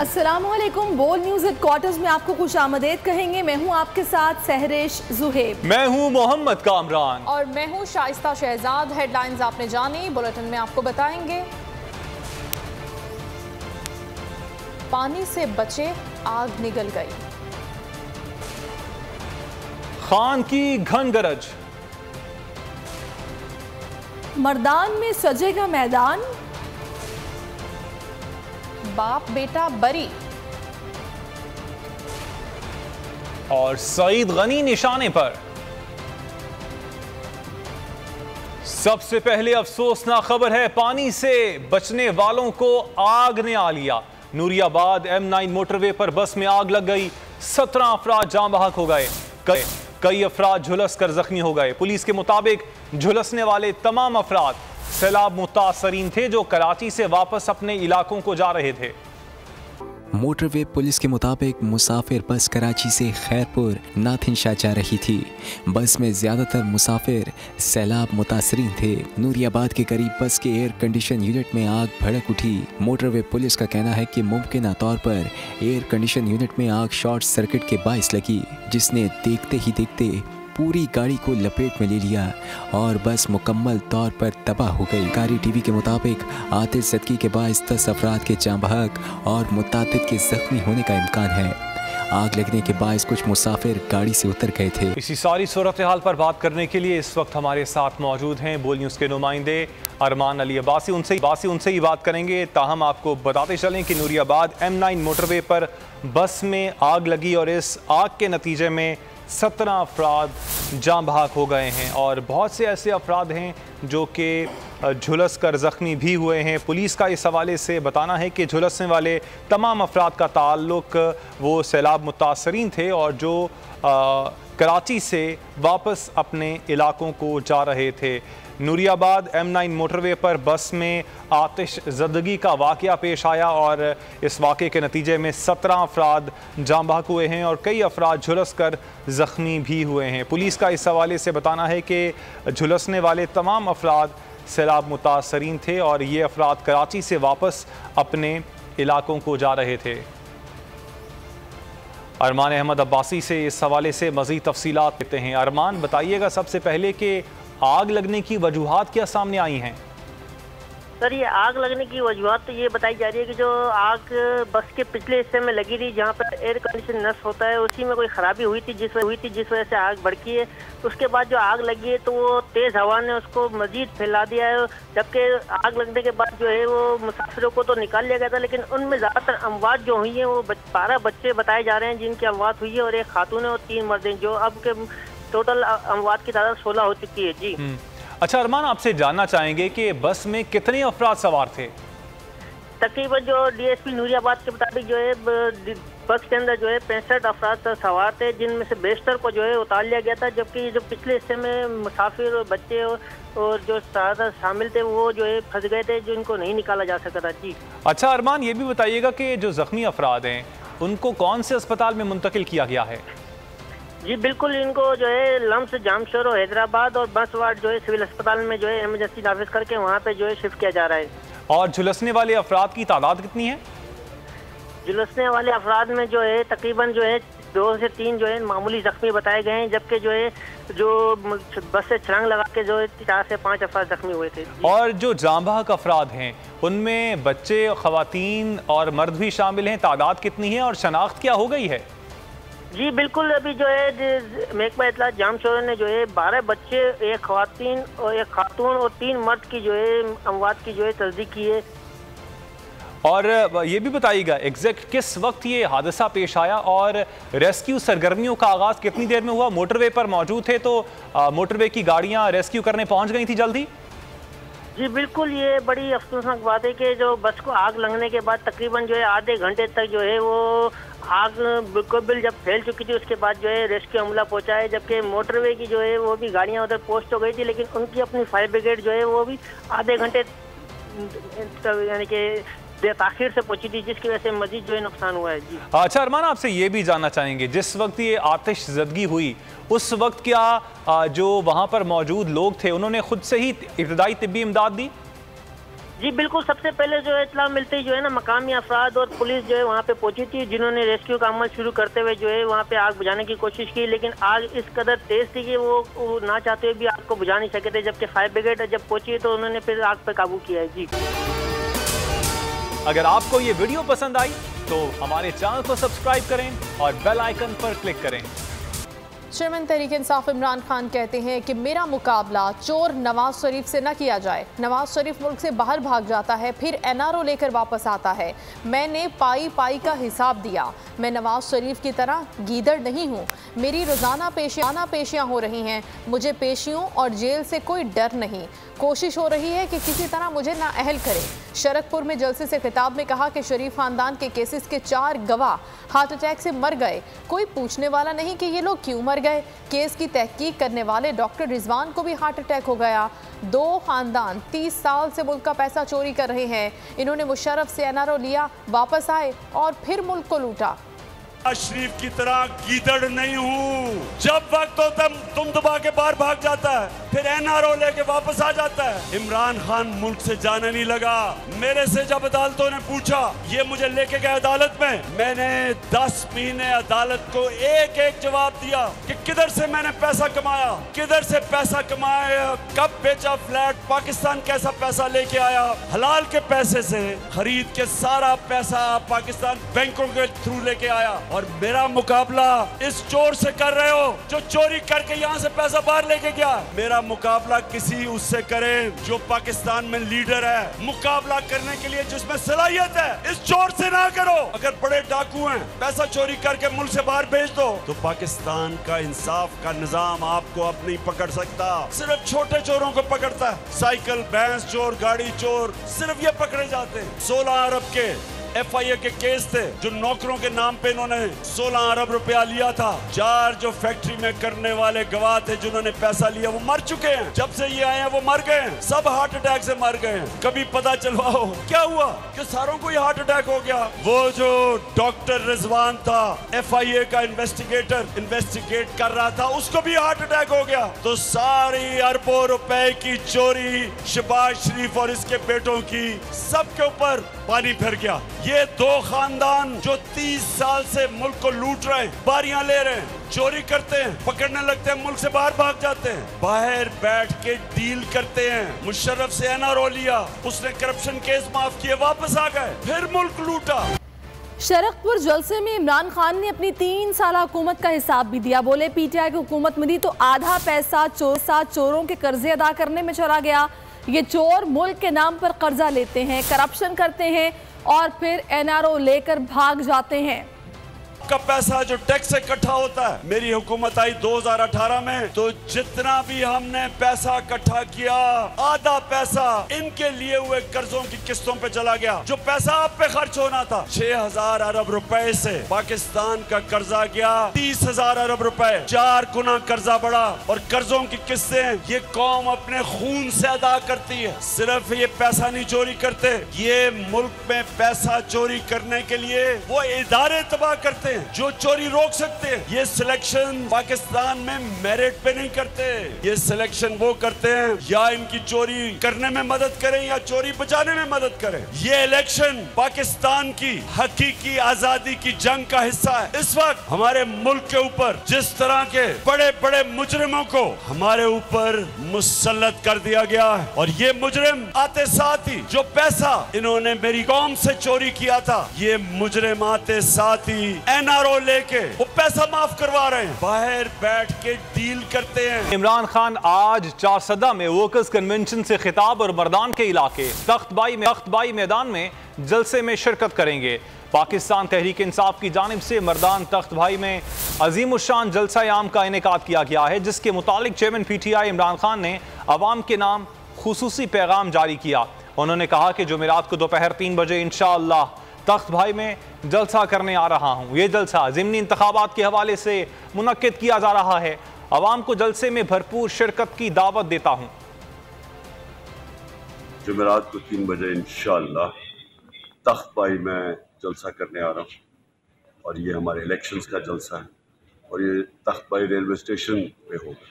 अस्सलामुअलैकुम। बोल news headquarters में आपको खुश आमदेद कहेंगे। मैं हूं आपके साथ सहरिश जुहेब। मैं हूं मोहम्मद कामरान और मैं हूं शाइस्ता शहजाद। हेडलाइंस आपने जानी, बुलेटिन में आपको बताएंगे। पानी से बचे, आग निगल गई। खान की घन गरज। मर्दान में सजेगा मैदान। बाप बेटा बरी। और सईद गनी निशाने पर। सबसे पहले अफसोसनाक खबर है, पानी से बचने वालों को आग ने आ लिया। नूरियाबाद M9 मोटरवे पर बस में आग लग गई। 17 अफराद जान बहक हो गए। कई अफराद झुलस कर जख्मी हो गए। पुलिस के मुताबिक झुलसने वाले तमाम अफराद सैलाब मुतासरीन थे जो कराची से वापस अपने इलाकों को जा रहे थे। मोटरवे पुलिस के मुताबिक मुसाफिर बस कराची से खैरपुर नाथिनशाह जा रही थी। बस में ज़्यादातर मुसाफिर सैलाब मुतासरीन थे। नूरियाबाद के करीब बस के एयर कंडीशन यूनिट में आग भड़क उठी। मोटरवे पुलिस का कहना है कि मुमकिन तौर पर एयर कंडीशन यूनिट में आग शॉर्ट सर्किट के बाइस लगी, जिसने देखते ही देखते पूरी गाड़ी को लपेट में ले लिया और बस मुकम्मल तौर पर तबाह हो गई। कारी टीवी के मुताबिक आतिश ज़दगी के बाइस 10 अफराद के जाँ बहक और मुतादिद के जख्मी होने का इम्कान है। आग लगने के बाइस कुछ मुसाफिर गाड़ी से उतर गए थे। इसी सारी सूरत हाल पर बात करने के लिए इस वक्त हमारे साथ मौजूद हैं बोल न्यूज़ के नुमाइंदे अरमान अली अब्बासी। उनसे ही बात करेंगे। ताहम आपको बताते चलें कि नूरियाबाद M9 मोटरवे पर बस में आग लगी और इस आग के नतीजे में 17 अफराद जाँ बहक हो गए हैं और बहुत से ऐसे अफराद हैं जो कि झुलस कर ज़ख्मी भी हुए हैं। पुलिस का इस हवाले से बताना है कि झुलसने वाले तमाम अफराद का ताल्लुक वो सैलाब मुतासरीन थे और जो कराची से वापस अपने इलाकों को जा रहे थे। नूरियाबाद M9 मोटरवे पर बस में आतिश ज़दगी का वाक़या पेश आया और इस वाक़े के नतीजे में 17 अफराद जाँ बहक हुए हैं और कई अफराद झुलस कर ज़ख्मी भी हुए हैं। पुलिस का इस हवाले से बताना है कि झुलसने वाले तमाम अफराद सैलाब मुतासरीन थे और ये अफराद कराची से वापस अपने इलाकों को जा रहे थे। अरमान अहमद अब्बासी से इस हवाले से मज़ीद तफसीलात देते हैं। अरमान, बताइएगा सबसे पहले कि आग लगने की वजूहात क्या सामने आई हैं? सर, ये आग लगने की वजूहत तो ये बताई जा रही है कि जो आग बस के पिछले हिस्से में लगी थी जहाँ पर एयर कंडीशन नष्ट होता है, उसी में कोई ख़राबी हुई थी जिस वजह से आग भड़की है। उसके बाद जो आग लगी है तो वो तेज़ हवा ने उसको मज़ीद फैला दिया है। जबकि आग लगने के बाद जो है वो मुसाफिरों को तो निकाल लिया गया था, लेकिन उनमें ज़्यादातर अमवात जो हुई हैं वो 12 बच्चे बताए जा रहे हैं जिनकी अमवात हुई है और एक खातून है और 3 मर्द हैं, जो अब के टोटल अमवात की तादाद 16 हो चुकी है। जी अच्छा अरमान, आपसे जानना चाहेंगे कि बस में कितने अफराद सवार थे? तकरीबन जो DSP नूरियाबाद के मुताबिक जो है बस के अंदर जो है 65 अफराद सवार थे, जिनमें से बेशतर को जो है उतार लिया गया था, जबकि जो पिछले हिस्से में मुसाफिर और बच्चे और जो शामिल थे वो जो है फंस गए थे, जिनको नहीं निकाला जा सका था। जी अच्छा अरमान, ये भी बताइएगा कि जो जख्मी अफराद हैं उनको कौन से अस्पताल में मुंतकिल किया गया है? जी बिल्कुल, इनको जो है लम्स जामशोर और हैदराबाद और बस वार्ड जो है सिविल अस्पताल में जो है इमरजेंसी नाफिज करके वहाँ पे जो है शिफ्ट किया जा रहा है। और झुलसने वाले अफराद की तादाद कितनी है? झुलसने वाले अफराद में जो है तकरीबन जो है 2 से 3 जो है मामूली जख्मी बताए गए हैं, जबकि जो है जो बस से छलांग लगा के जो है 4 से 5 अफराद जख्मी हुए थे। और जो जाँ बहक अफराद हैं उनमें बच्चे, खवातीन और मर्द भी शामिल हैं। तादाद कितनी है और शनाख्त क्या हो गई है? जी बिल्कुल, अभी जो है महकमा इत्तलात जामशोर ने जो है 12 बच्चे, एक खातून और 3 मर्द की जो है अमवात की जो है तस्दीक की है। और ये भी बताइएगा एग्जैक्ट किस वक्त ये हादसा पेश आया और रेस्क्यू सरगर्मियों का आगाज़ कितनी देर में हुआ? मोटरवे पर मौजूद थे तो मोटरवे की गाड़ियाँ रेस्क्यू करने पहुँच गई थी जल्दी? जी बिल्कुल, ये बड़ी अफसोसनाक बात है कि जो बस को आग लगने के बाद तकरीबन जो है आधे घंटे तक जो है वो आग बिल्कुल जब फैल चुकी थी, उसके बाद जो है रेस्क्यू अमला पहुंचा है, जबकि मोटरवे की जो है वो भी गाड़ियां उधर पहुंच तो गई थी, लेकिन उनकी अपनी फायर ब्रिगेड जो है वो भी आधे घंटे यानी कि ताखिर से पहुंची थी, जिसकी वजह से मजीद जो है नुकसान हुआ है। जी अच्छा अरमान, आपसे ये भी जानना चाहेंगे, जिस वक्त ये आतिश ज़दगी हुई उस वक्त क्या जो वहाँ पर मौजूद लोग थे उन्होंने खुद से ही इब्तदाई तिब्बी इमदाद दी? जी बिल्कुल, सबसे पहले जो है इत्तला मिलते ही जो है ना मकामी अफराद और पुलिस जो है वहाँ पे पहुंची थी, जिन्होंने रेस्क्यू का अमल शुरू करते हुए जो है वहाँ पे आग बुझाने की कोशिश की, लेकिन आग इस कदर तेज थी कि वो ना चाहते हुए भी आग को बुझा नहीं सके थे। जबकि फायर ब्रिगेड जब पहुंची तो उन्होंने फिर आग पर काबू किया है। जी, अगर आपको ये वीडियो पसंद आई तो हमारे चैनल को सब्सक्राइब करें और बेल आइकन पर क्लिक करें। चेयरमैन तहरीक इंसाफ इमरान खान कहते हैं कि मेरा मुकाबला चोर नवाज शरीफ से न किया जाए। नवाज शरीफ मुल्क से बाहर भाग जाता है, फिर एनआरओ लेकर वापस आता है। मैंने पाई पाई का हिसाब दिया। मैं नवाज शरीफ की तरह गीदड़ नहीं हूँ। मेरी रोज़ाना पेशियाँ हो रही हैं। मुझे पेशियों और जेल से कोई डर नहीं। कोशिश हो रही है कि किसी तरह मुझे नाअहल करें। शरकपुर में जलसे से खिताब में कहा कि शरीफ खानदान के केसेस के 4 गवाह हार्ट अटैक से मर गए। कोई पूछने वाला नहीं कि ये लोग क्यों मर गए। केस की तहकीक करने वाले डॉक्टर रिजवान को भी हार्ट अटैक हो गया। 2 खानदान 30 साल से मुल्क का पैसा चोरी कर रहे हैं। इन्होंने मुशर्रफ से एनआरओ लिया, वापस आए और फिर मुल्क को लूटा। शरीफ की तरह गीदड़ नहीं हूँ। जब वक्त होता तुम दबा के बाहर भाग जाता है, फिर एनआरओ लेके वापस आ जाता है। इमरान खान मुल्क से जाने नहीं लगा। मेरे से जब अदालतों ने पूछा, ये मुझे लेके गए अदालत में, मैंने 10 महीने अदालत को एक एक जवाब दिया कि किधर से मैंने पैसा कमाया, किधर से पैसा कमाया, कब बेचा फ्लैट, पाकिस्तान कैसा पैसा लेके आया। हलाल के पैसे से खरीद के सारा पैसा पाकिस्तान बैंकों के थ्रू लेके आया। और मेरा मुकाबला इस चोर से कर रहे हो जो चोरी करके यहाँ से पैसा बाहर लेके गया। मेरा मुकाबला किसी उससे करे जो पाकिस्तान में लीडर है, मुकाबला करने के लिए जिसमें सलाहियत है। इस चोर से ना करो। अगर बड़े डाकू हैं, पैसा चोरी करके मुल्क से बाहर भेज दो, तो पाकिस्तान का इंसाफ का निजाम आपको अब नहीं पकड़ सकता। सिर्फ छोटे चोरों को पकड़ता है। साइकिल, भैंस चोर, गाड़ी चोर, सिर्फ ये पकड़े जाते हैं। 16 अरब के FIA के केस थे, जो नौकरों के नाम पे इन्होंने 16 अरब रुपया लिया था। 4 जो फैक्ट्री में करने वाले गवाह थे जिन्होंने पैसा लिया, वो मर चुके हैं। जब से ये आए हैं वो मर गए हैं। सब हार्ट अटैक से मर गए हैं। कभी पता चलवाओ क्या हुआ कि सारों को ही हार्ट अटैक हो गया। वो जो डॉक्टर रिजवान था, FIA का इन्वेस्टिगेट कर रहा था, उसको भी हार्ट अटैक हो गया। तो सारी अरबों रुपए की चोरी शहबाज शरीफ और इसके बेटों की, सबके ऊपर पानी फिर गया। ये 2 खानदान जो 30 साल से मुल्क को लूट रहे हैं, बारियां ले रहे हैं, चोरी करते हैं, पकड़ने लगते हैं, मुल्क से बाहर भाग जाते हैं, बाहर बैठ के डील करते हैं। मुशर्रफ से एनआरओ लिया, उसने करप्शन केस माफ किए, वापस आ गए, फिर मुल्क लूटा। शरकपुर जलसे में इमरान खान ने अपनी 3 साल हुकूमत का हिसाब भी दिया। बोले PTI की हुकूमत मिली तो आधा पैसा चोरों के कर्जे अदा करने में चला गया। ये चोर मुल्क के नाम पर कर्जा लेते हैं, करप्शन करते हैं और फिर एनआरओ लेकर भाग जाते हैं। का पैसा जो टैक्स से इकट्ठा होता है, मेरी हुकूमत आई 2018 में, तो जितना भी हमने पैसा इकट्ठा किया, आधा पैसा इनके लिए हुए कर्जों की किस्तों पे चला गया। जो पैसा आप पे खर्च होना था 6000 अरब रुपए से पाकिस्तान का कर्जा गया 30,000 अरब रुपए, 4 गुना कर्जा बढ़ा। और कर्जों की किस्तें ये कौम अपने खून से अदा करती है। सिर्फ ये पैसा नहीं चोरी करते, ये मुल्क में पैसा चोरी करने के लिए वो इदारे तबाह करते हैं जो चोरी रोक सकते हैं। ये सिलेक्शन पाकिस्तान में मेरिट पे नहीं करते, ये सिलेक्शन वो करते हैं या इनकी चोरी करने में मदद करें या चोरी बचाने में मदद करें। ये इलेक्शन पाकिस्तान की हकीकी आजादी की जंग का हिस्सा है। इस वक्त हमारे मुल्क के ऊपर जिस तरह के बड़े बड़े मुजरिमों को हमारे ऊपर मुसल्लत कर दिया गया है, और ये मुजरिम आते साथ ही जो पैसा इन्होंने मेरी कौम से चोरी किया था, ये मुजरिम आते साथ ही एनआरओ लेके वो पैसा माफ करवा रहे हैं, बाहर बैठ के डील करते हैं। इमरान खान आज 4 में वर्कर्स कन्वेंशन से खिताब और मर्दान के इलाके तख्तबाई मैदान में जलसे में शिरकत करेंगे। पाकिस्तान तहरीक इंसाफ की जानिब से मर्दान तख्तबाई में अजीमुशान जलसा आम का इनेकाद किया गया है, जिसके मुतालिक चेयरमैन PTI इमरान खान ने अवाम के नाम खुसूसी पैगाम जारी किया। उन्होंने कहा कि जुमेरात को दोपहर 3 बजे इंशाअल्लाह तख्तबाई में जलसा करने आ रहा हूँ। ये जलसा ज़िमनी इंतखाबात के हवाले से मुनक्किद किया जा रहा है। अवाम को जलसे में भरपूर शिरकत की दावत देता हूँ। जुमेरात को 3 बजे इंशाअल्लाह तख्तबाई में जलसा करने आ रहा हूँ, और ये हमारे इलेक्शंस का जलसा है, और ये तख्तबाई रेलवे स्टेशन पे होगा।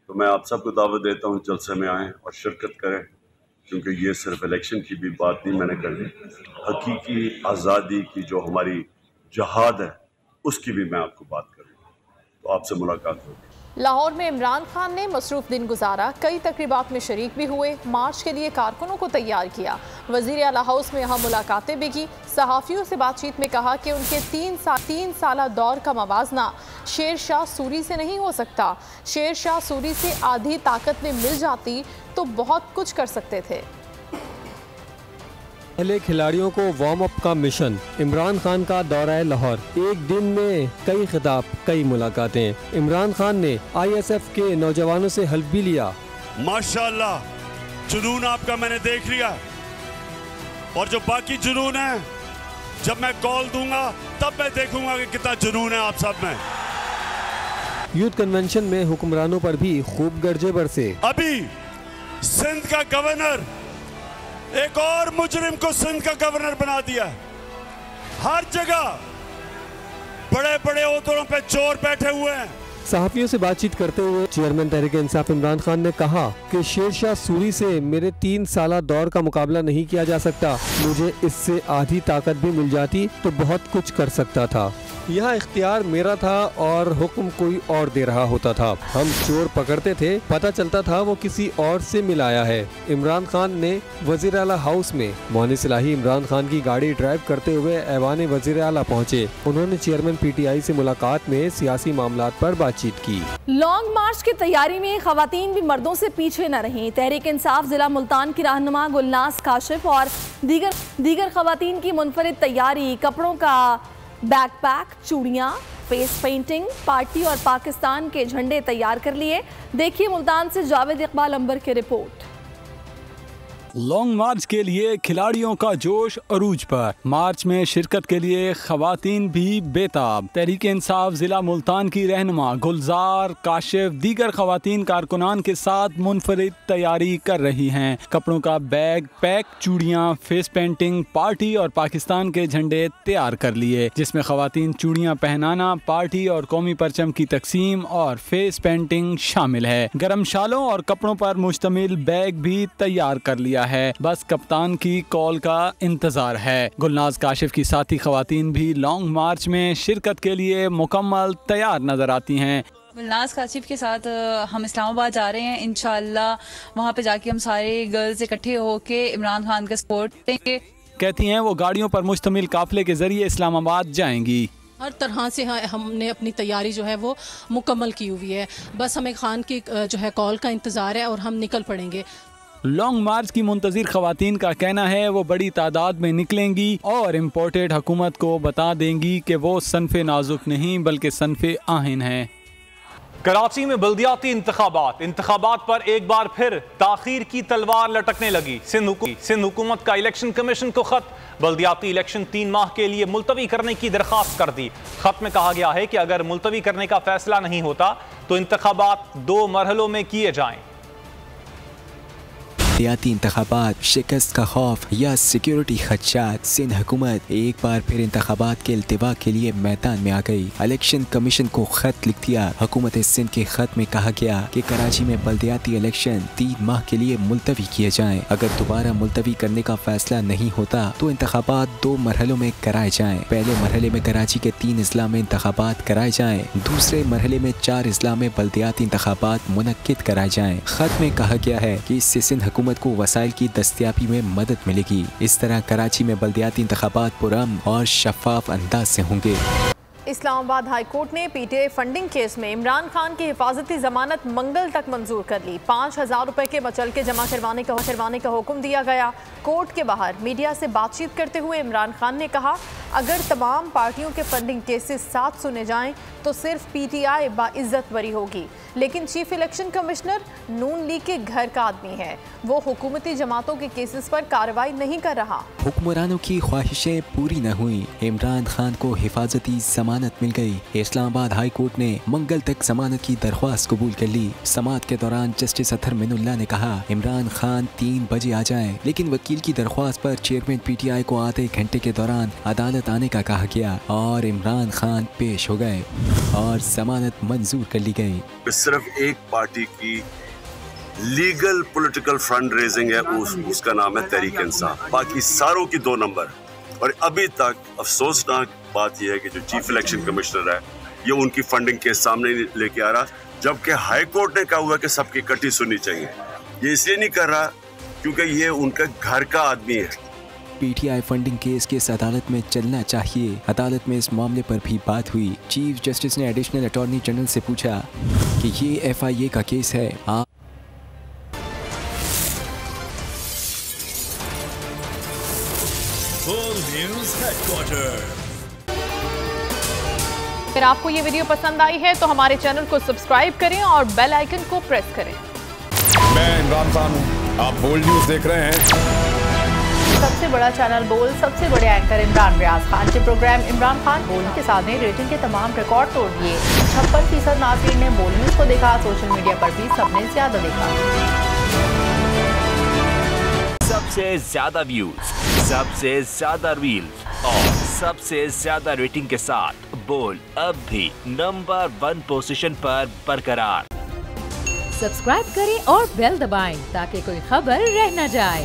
तो मैं आप सबको दावत देता हूँ जलसे में आएँ और शिरकत करें। क्योंकि ये सिर्फ इलेक्शन की भी बात नहीं मैंने कर दी, हकीकी आज़ादी की जो हमारी जहाद है उसकी भी मैं आपको बात करूँगा। तो आपसे मुलाकात होगी। लाहौर में इमरान खान ने मसरूफ दिन गुजारा, कई तकरीबात में शरीक भी हुए, मार्च के लिए कारकुनों को तैयार किया। वज़ीर आला हाउस में यहाँ मुलाकातें भी की। सहाफ़ियों से बातचीत में कहा कि उनके 3 साला दौर का मवाजना शेर शाह सूरी से नहीं हो सकता। शेर शाह सूरी से आधी ताकत में मिल जाती तो बहुत कुछ कर सकते थे। पहले खिलाड़ियों को वार्म अप का मिशन, इमरान खान का दौरा लाहौर, एक दिन में कई खिताब, कई मुलाकातें। इमरान खान ने ISF के नौजवानों से हल्फ भी लिया। माशाल्लाह जुनून आपका मैंने देख लिया, और जो बाकी जुनून है जब मैं कॉल दूंगा तब मैं देखूंगा कि कितना जुनून है आप सब में। यूथ कन्वेंशन में हुक्मरानों पर भी खूब गर्जे बरसे। अभी सिंध का गवर्नर एक और मुजरिम को सिंध का गवर्नर बना दिया। हर जगह बड़े बड़े ओहदों पे चोर बैठे हुए हैं। सहाफियों से बातचीत करते हुए चेयरमैन तहरीक इंसाफ इमरान खान ने कहा कि शेर शाह सूरी से मेरे 3 साला दौर का मुकाबला नहीं किया जा सकता। मुझे इससे आधी ताकत भी मिल जाती तो बहुत कुछ कर सकता था। यह इख्तियार मेरा था और हुक्म कोई और दे रहा होता था। हम चोर पकड़ते थे, पता चलता था वो किसी और से मिलाया है। इमरान खान ने वजीर आला हाउस में मोहनिस इलाही इमरान खान की गाड़ी ड्राइव करते हुए ऐवान वजीर आला पहुँचे। उन्होंने चेयरमैन PTI से मुलाकात में सियासी मामलात पर बातचीत की। लॉन्ग मार्च की तैयारी में खवातीन भी मर्दों से पीछे न रहीं। तहरीक इंसाफ जिला मुल्तान की रहनुमा गुलनाज काशिफ और दीगर खवातीन की मुनफरिद तैयारी, कपड़ों का बैकपैक, चूड़ियाँ, फेस पेंटिंग, पार्टी और पाकिस्तान के झंडे तैयार कर लिए। देखिए मुल्तान से जावेद इकबाल अंबर की रिपोर्ट। लॉन्ग मार्च के लिए खिलाड़ियों का जोश अरूज पर। मार्च में शिरकत के लिए खवातीन भी बेताब। तहरीक इंसाफ जिला मुल्तान की रहनुमा गुलजार काशिफ दीगर खवातीन कारकुनान के साथ मुनफरिद तैयारी कर रही हैं। कपड़ों का बैग पैक, चूड़ियाँ, फेस पेंटिंग, पार्टी और पाकिस्तान के झंडे तैयार कर लिए, जिसमें खवातीन चूड़ियाँ पहनाना, पार्टी और कौमी परचम की तकसीम और फेस पेंटिंग शामिल है। गर्म शालों और कपड़ों पर मुश्तमिल बैग भी तैयार कर लिया है। बस कप्तान की कॉल का इंतजार है। गुलनाज काशिफ की साथी खवातीन भी लॉन्ग मार्च में शिरकत के लिए मुकम्मल तैयार नजर आती हैं। गुलनाज काशिफ के साथ हम इस्लामाबाद जा रहे हैं। इंशाल्लाह वहाँ पे जाके हम सारे गर्ल्स इकट्ठे होके इमरान खान का सपोर्ट देंगे। कहती हैं वो गाड़ियों पर मुश्तमिल काफिले के जरिए इस्लामाबाद जाएंगी। हर तरह से हमने अपनी तैयारी जो है वो मुकम्मल की हुई है। बस हमें खान की जो है कॉल का इंतज़ार है और हम निकल पड़ेंगे। लॉन्ग मार्च की मुंतजिर खवातीन का कहना है वो बड़ी तादाद में निकलेंगी और इम्पोर्टेड हुकूमत को बता देंगी कि वो सनफे नाजुक नहीं बल्कि सनफे आहिन है। कराची में बल्दियाती इंतखाबात पर एक बार फिर ताखीर की तलवार लटकने लगी। सिंध हुकूमत का इलेक्शन कमीशन को खत, बल्दियाती इलेक्शन 3 माह के लिए मुलतवी करने की दरख्वास्त कर दी। खत में कहा गया है कि अगर मुलतवी करने का फैसला नहीं होता तो इंतखाबात 2 मरहलों में किए जाएं। बल्दियाती इंतखाबात, शिकस्त का खौफ या सिक्योरिटी खदशात, सिंध हुकूमत एक बार फिर इंतखाबात के इल्तिवा के लिए मैदान में आ गई। इलेक्शन कमीशन को खत लिख दिया। हुकूमत सिंध के खत में कहा गया कि कराची में बल्दियाती इलेक्शन 3 माह के लिए मुलतवी किए जाएं। अगर दोबारा मुलतवी करने का फैसला नहीं होता तो इंतखाबात 2 मरहलों में कराए जाएं। पहले मरहले में कराची के 3 अजला में इंतखाबात कराए जाएं। दूसरे मरहले में 4 अजला में बल्दियाती इंतखाबात मुनक्किद कराए जाएं। खत में कहा गया है कि इससे सिंध हुकूमत को वसाइल की दस्तयाबी में मदद मिलेगी। इस तरह कराची में बल्दियाती इंतखाबात पुरअमन और शफाफ अंदाज से होंगे। इस्लामाबाद हाई कोर्ट ने PTI फंडिंग केस में इमरान खान की हिफाजती जमानत मंगल तक मंजूर कर ली। 5000 रुपए के मचल के जमा करवाने का हुक्म दिया गया। कोर्ट के बाहर मीडिया से बातचीत करते हुए इमरान खान ने कहा, अगर तमाम पार्टियों के फंडिंग केसेस साथ सुने जाएं तो सिर्फ PTI बाइज्जत बरी होगी, लेकिन चीफ इलेक्शन कमिश्नर नून लीग के घर का आदमी है, वो हुकूमती जमातों के केसेस पर कार्रवाई नहीं कर रहा। हुक्मरानों की ख्वाहिशें पूरी न हुई, इमरान खान को हिफाजती जमानत मिल गई। इस्लामाबाद हाई कोर्ट ने मंगल तक जमानत की दरख्वास्त कबूल कर ली। समाअत के दौरान जस्टिस अतहर मिनुल्लाह ने कहा, इमरान खान 3 बजे आ जाएं, लेकिन वकील की दरख्वास्त पर चेयरमैन PTI को आधे घंटे के दौरान अदालत आने का कहा गया और इमरान खान पेश हो गए और जमानत मंजूर कर ली गई। सिर्फ एक पार्टी की लीगल पॉलिटिकल फंड रेजिंग है, उसका नाम है तहरीक इंसाफ। बाकी सारों की 2 नंबर। और अभी तक अफसोसनाक बात यह है कि जो चीफ इलेक्शन कमिश्नर है ये उनकी फंडिंग के सामने लेके आ रहा, जबकि हाई कोर्ट ने कहा हुआ कि सबकी इकट्ठी सुननी चाहिए। ये इसलिए नहीं कर रहा क्योंकि ये उनका घर का आदमी है। पीटीआई फंडिंग केस किस अदालत में चलना चाहिए, अदालत में इस मामले पर भी बात हुई। चीफ जस्टिस ने एडिशनल अटॉर्नी जनरल से पूछा कि ये FIA का केस है, आप अगर आपको ये वीडियो पसंद आई है तो हमारे चैनल को सब्सक्राइब करें और बेल आइकन को प्रेस करें। मैं इमरान खान हूँ, आप बोल्ड न्यूज देख रहे हैं। सबसे बड़ा चैनल बोल, सबसे बड़े एंकर इमरान रियाज खान के प्रोग्राम इमरान खान बोल के साथ ने रेटिंग के तमाम रिकॉर्ड तोड़ दिए। 56% नाज़रीन ने बोल न्यूज को देखा। सोशल मीडिया पर भी सबने ज्यादा देखा। सबसे ज्यादा व्यूज, सबसे ज्यादा रील्स और सबसे ज्यादा रेटिंग के साथ बोल अब भी नंबर 1 पोजीशन पर बरकरार। सब्सक्राइब करें और बेल दबाएं ताकि कोई खबर रह न जाए।